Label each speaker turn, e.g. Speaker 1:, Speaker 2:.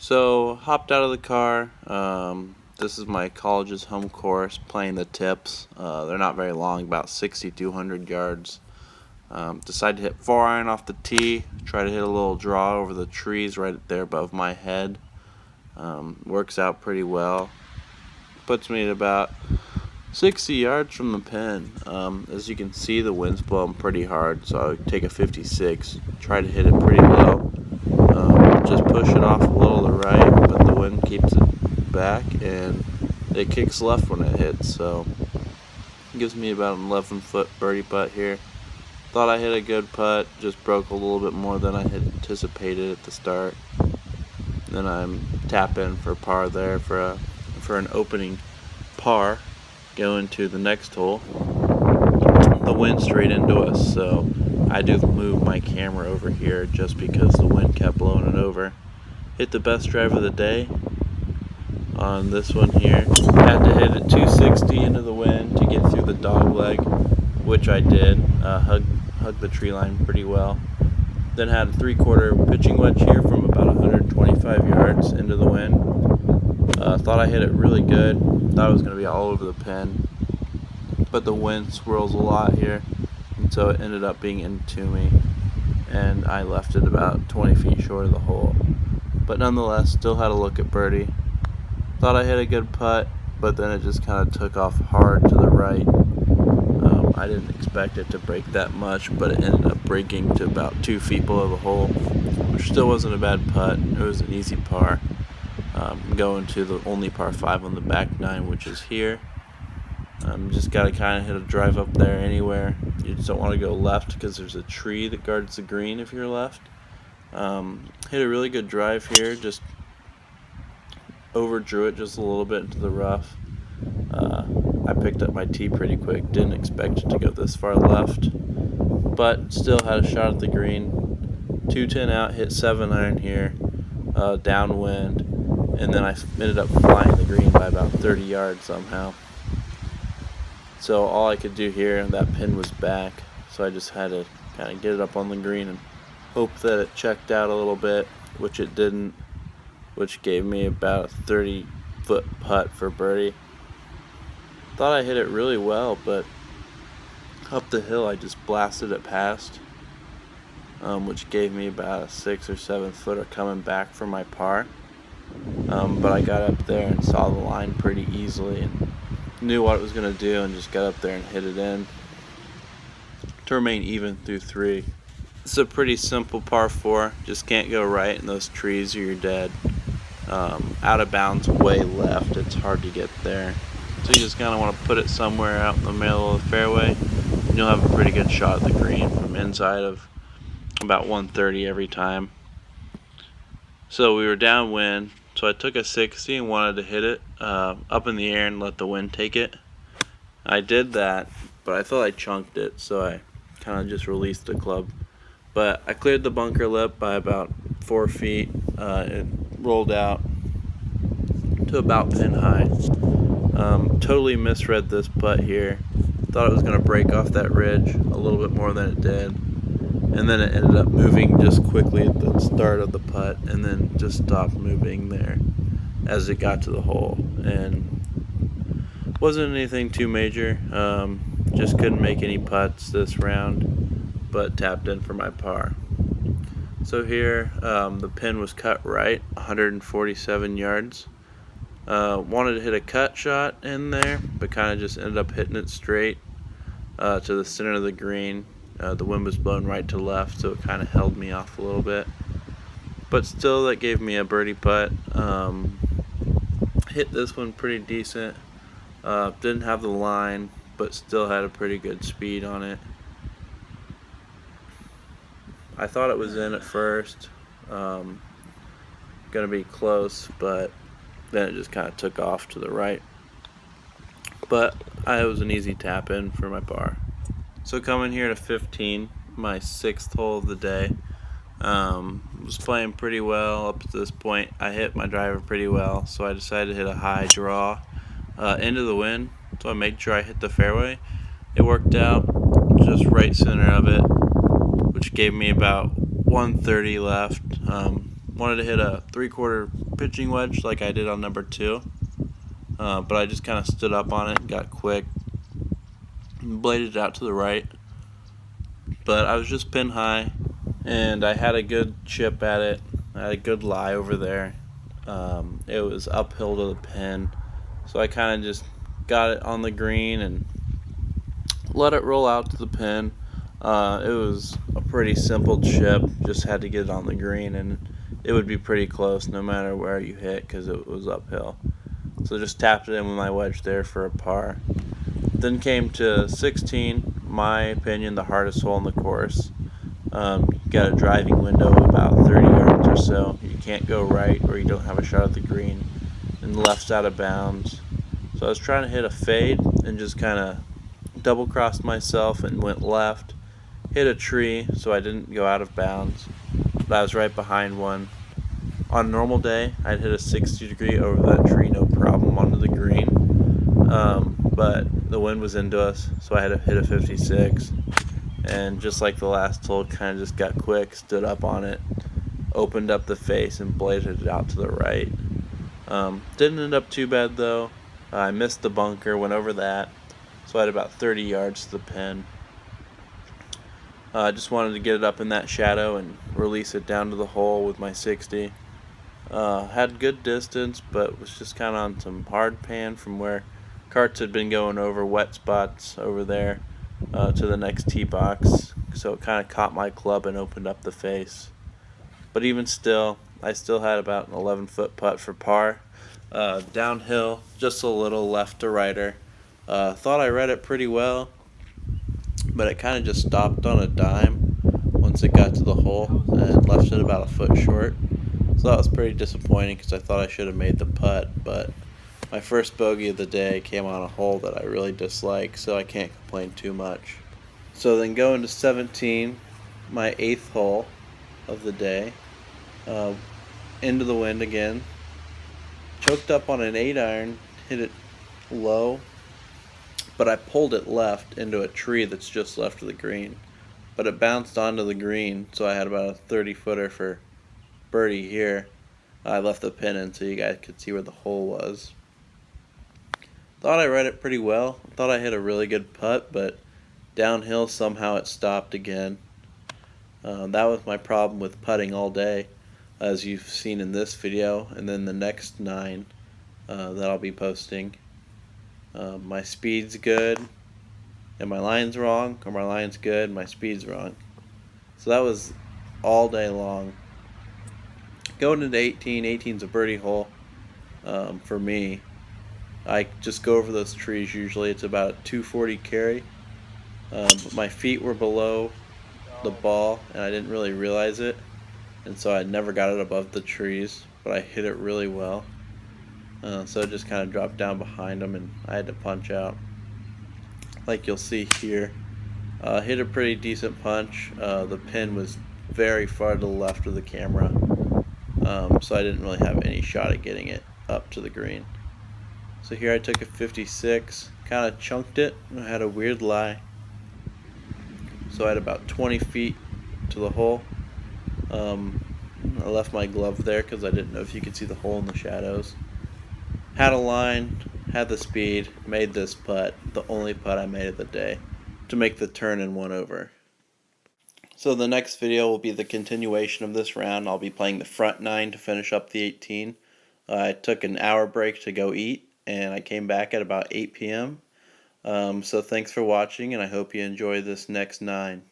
Speaker 1: So hopped out of the car. This is my college's home course, playing the tips. They're not very long, about 6,200 yards. Decided to hit 4-iron off the tee, try to hit a little draw over the trees right there above my head. Works out pretty well. Puts me at about 60 yards from the pin. As you can see, the wind's blowing pretty hard, so I take a 56, try to hit it pretty low. Just push it off a little to the right, but the wind keeps it back, and it kicks left when it hits, so it gives me about an 11-foot birdie putt here. Thought I hit a good putt, just broke a little bit more than I had anticipated at the start. Then I'm tap in for par there for an opening par, going to the next hole. The wind straight into us, so I do move my camera over here just because the wind kept blowing it over. Hit the best drive of the day on this one here. Had to hit it 260 into the wind to get through the dog leg, which I did. Hugged the tree line pretty well. Then had a 3/4 pitching wedge here from about 125 yards into the wind. Thought I hit it really good. Thought it was going to be all over the pin, but the wind swirls a lot here, and so it ended up being into me, and I left it about 20 feet short of the hole. But nonetheless, still had a look at birdie. Thought I hit a good putt, but then it just kind of took off hard to the right. I didn't expect it to break that much, but it ended up breaking to about 2 feet below the hole, which still wasn't a bad putt. It was an easy par. Going to the only par 5 on the back 9, which is here. Just got to kind of hit a drive up there anywhere. You just don't want to go left because there's a tree that guards the green if you're left. Hit a really good drive here, just overdrew it just a little bit into the rough. I picked up my tee pretty quick, didn't expect it to go this far left, but still had a shot at the green. 210 out, hit 7-iron here, downwind, and then I ended up flying the green by about 30 yards somehow. So all I could do here, that pin was back, so I just had to kind of get it up on the green and hope that it checked out a little bit, which it didn't, which gave me about a 30-foot putt for birdie. Thought I hit it really well, but up the hill I just blasted it past, which gave me about a 6 or 7 footer coming back for my par. But I got up there and saw the line pretty easily and knew what it was going to do, and just got up there and hit it in to remain even through 3. It's a pretty simple par 4, just can't go right in those trees or you're dead. Out of bounds way left, it's hard to get there. So you just kind of want to put it somewhere out in the middle of the fairway, and you'll have a pretty good shot at the green from inside of about 130 every time. So we were downwind, so I took a 60 and wanted to hit it up in the air and let the wind take it. I did that, but I thought I chunked it, so I kind of just released the club. But I cleared the bunker lip by about 4 feet. It rolled out to about pin high. Totally misread this putt here. Thought it was going to break off that ridge a little bit more than it did. And then it ended up moving just quickly at the start of the putt, and then just stopped moving there as it got to the hole. And wasn't anything too major. Just couldn't make any putts this round, but tapped in for my par. So here, the pin was cut right, 147 yards. Wanted to hit a cut shot in there, but kind of just ended up hitting it straight to the center of the green. The wind was blowing right to left, so it kind of held me off a little bit. But still, that gave me a birdie putt. Hit this one pretty decent. Didn't have the line, but still had a pretty good speed on it. I thought it was in at first. Gonna be close, but then it just kind of took off to the right. But it was an easy tap in for my par. So coming here to 15, my 6th hole of the day. Was playing pretty well up to this point. I hit my driver pretty well, so I decided to hit a high draw into the wind. So I made sure I hit the fairway. It worked out just right center of it, which gave me about 130 left. Wanted to hit a 3/4 pitching wedge like I did on number 2, but I just kind of stood up on it and got quick and bladed it out to the right. But I was just pin high, and I had a good chip at it. I had a good lie over there. It was uphill to the pin, so I kind of just got it on the green and let it roll out to the pin. It was a pretty simple chip, just had to get it on the green, and it would be pretty close no matter where you hit because it was uphill. So just tapped it in with my wedge there for a par. Then came to 16, my opinion, the hardest hole in the course. You got a driving window of about 30 yards or so. You can't go right or you don't have a shot at the green, and left's out of bounds. So I was trying to hit a fade and just kind of double crossed myself and went left, hit a tree so I didn't go out of bounds, but I was right behind one. On a normal day, I'd hit a 60 degree over that tree, no problem, onto the green, but the wind was into us, so I had to hit a 56, and just like the last hole, kind of just got quick, stood up on it, opened up the face, and bladed it out to the right. Didn't end up too bad though. I missed the bunker, went over that, so I had about 30 yards to the pin. I just wanted to get it up in that shadow and release it down to the hole with my 60. Had good distance, but was just kind of on some hard pan from where carts had been going over wet spots over there to the next tee box, so it kind of caught my club and opened up the face. But even still, I still had about an 11-foot putt for par. Downhill, just a little left to righter. Thought I read it pretty well, but it kind of just stopped on a dime once it got to the hole and left it about a foot short. So that was pretty disappointing because I thought I should have made the putt, but my first bogey of the day came on a hole that I really dislike, so I can't complain too much. So then going to 17, my 8th hole of the day, into the wind again, choked up on an 8-iron, hit it low, but I pulled it left into a tree that's just left of the green. But it bounced onto the green, so I had about a 30-footer for birdie here. I left the pin in so you guys could see where the hole was. Thought I read it pretty well. Thought I hit a really good putt, but downhill somehow it stopped again. That was my problem with putting all day, as you've seen in this video, and then the next 9 that I'll be posting. My speed's good, and my line's wrong, or my line's good, and my speed's wrong. So that was all day long. Going into 18, 18's a birdie hole for me. I just go over those trees usually. It's about a 240 carry, but my feet were below the ball, and I didn't really realize it, and so I never got it above the trees, but I hit it really well. So it just kind of dropped down behind them, and I had to punch out. Like you'll see here, hit a pretty decent punch. The pin was very far to the left of the camera, so I didn't really have any shot at getting it up to the green. So here I took a 56, kind of chunked it. I had a weird lie, so I had about 20 feet to the hole. I left my glove there because I didn't know if you could see the hole in the shadows. Had a line, had the speed, made this putt, the only putt I made of the day, to make the turn and 1 over. So the next video will be the continuation of this round. I'll be playing the front 9 to finish up the 18. I took an hour break to go eat, and I came back at about 8 p.m. So thanks for watching, and I hope you enjoy this next 9.